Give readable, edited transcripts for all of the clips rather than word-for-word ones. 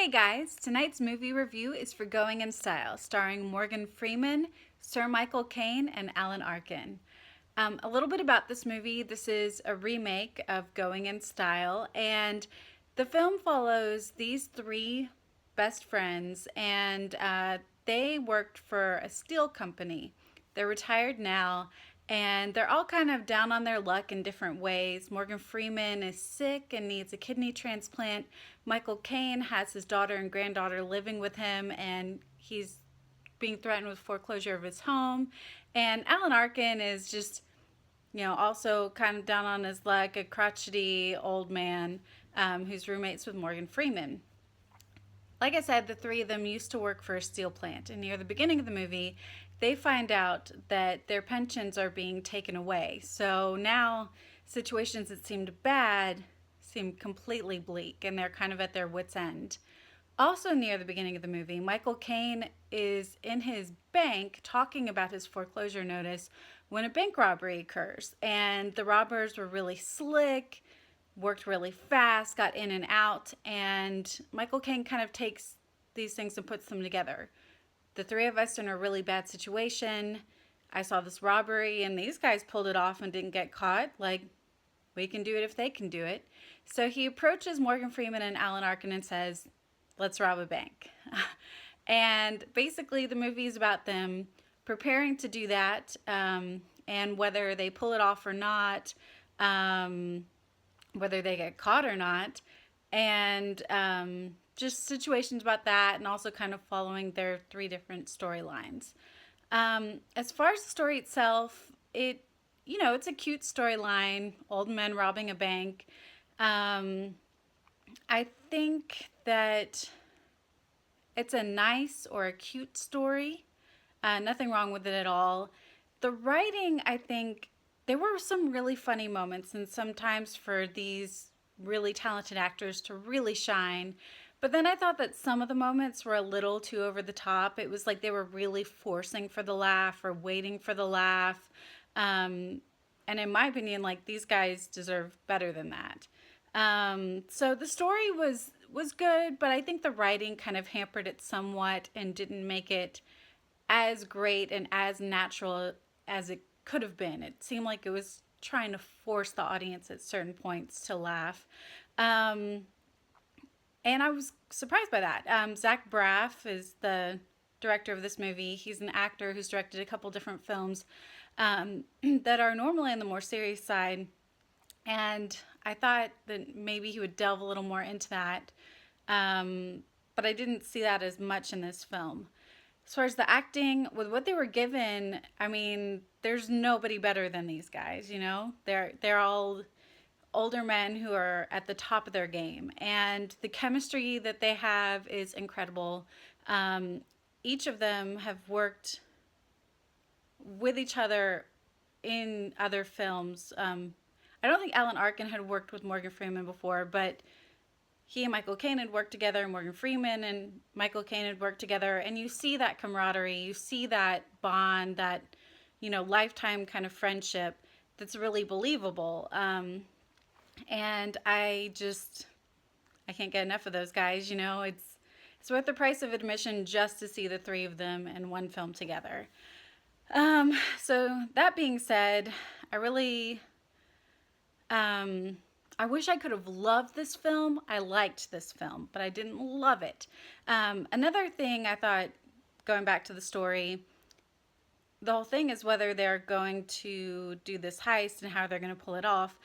Hey guys, tonight's movie review is for Going in Style, starring Morgan Freeman, Sir Michael Caine, and Alan Arkin. A little bit about this movie. This is a remake of Going in Style, and the film follows these three best friends, and they worked for a steel company. They're retired now, and they're all kind of down on their luck in different ways. Morgan Freeman is sick and needs a kidney transplant. Michael Caine has his daughter and granddaughter living with him, and he's being threatened with foreclosure of his home. And Alan Arkin is just, also kind of down on his luck, a crotchety old man who's roommates with Morgan Freeman. Like I said, the three of them used to work for a steel plant, and near the beginning of the movie, they find out that their pensions are being taken away. So now situations that seemed bad seem completely bleak, and they're kind of at their wits' end. Also, near the beginning of the movie, Michael Caine is in his bank talking about his foreclosure notice when a bank robbery occurs. And the robbers were really slick, worked really fast, got in and out, and Michael Caine kind of takes these things and puts them together. The three of us are in a really bad situation. I saw this robbery, and these guys pulled it off and didn't get caught. Like, we can do it if they can do it. So he approaches Morgan Freeman and Alan Arkin and says, let's rob a bank. And basically the movie is about them preparing to do that, and whether they pull it off or not, whether they get caught or not, and just situations about that, and also kind of following their three different storylines. As far as the story itself, it's a cute storyline, old men robbing a bank. I think that it's a nice or a cute story. Nothing wrong with it at all. The writing, I think, there were some really funny moments, and sometimes for these really talented actors to really shine. But then I thought that some of the moments were a little too over the top. It was like they were really forcing for the laugh or waiting for the laugh. And in my opinion, like, these guys deserve better than that. So the story was good, but I think the writing kind of hampered it somewhat and didn't make it as great and as natural as it could have been. It seemed like it was trying to force the audience at certain points to laugh. And I was surprised by that. Zach Braff is the director of this movie. He's an actor who's directed a couple different films that are normally on the more serious side. And I thought that maybe he would delve a little more into that. But I didn't see that as much in this film. As far as the acting, with what they were given, I mean, there's nobody better than these guys, you know? They're all older men who are at the top of their game. And the chemistry that they have is incredible. Each of them have worked with each other in other films. I don't think Alan Arkin had worked with Morgan Freeman before, but he and Michael Caine had worked together, and Morgan Freeman and Michael Caine had worked together, and you see that camaraderie, you see that bond, that, lifetime kind of friendship that's really believable. And I can't get enough of those guys, it's worth the price of admission just to see the three of them in one film together. So that being said, I wish I could have loved this film. I liked this film, but I didn't love it. Another thing I thought, going back to the story, the whole thing is whether they're going to do this heist and how they're going to pull it off.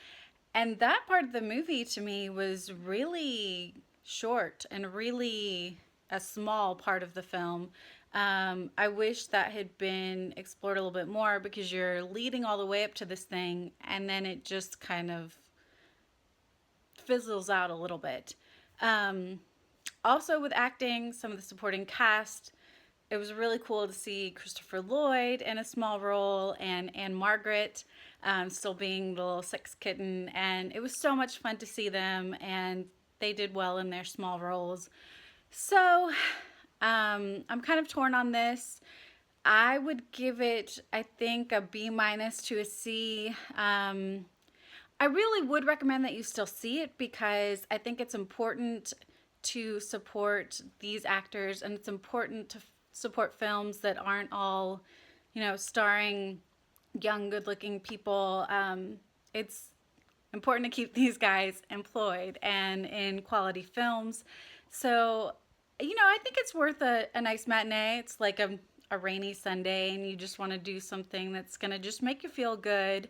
And that part of the movie to me was really short and really a small part of the film. I wish that had been explored a little bit more, because you're leading all the way up to this thing and then it just kind of fizzles out a little bit. Also with acting, some of the supporting cast, it was really cool to see Christopher Lloyd in a small role, and Margaret still being the little sex kitten, and it was so much fun to see them, and they did well in their small roles. So I'm kind of torn on this. I would give it, I think, a B- to a C. I really would recommend that you still see it, because I think it's important to support these actors, and it's important to support films that aren't all, starring young, good-looking people. It's important to keep these guys employed and in quality films. So, I think it's worth a nice matinee. It's like a rainy Sunday, and you just want to do something that's going to just make you feel good.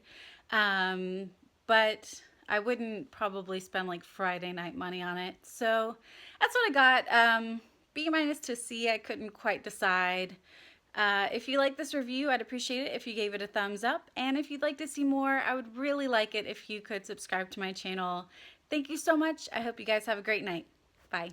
But I wouldn't probably spend like Friday night money on it. So that's what I got. B minus to C. I couldn't quite decide. If you like this review, I'd appreciate it if you gave it a thumbs up. And if you'd like to see more, I would really like it if you could subscribe to my channel. Thank you so much. I hope you guys have a great night. Bye.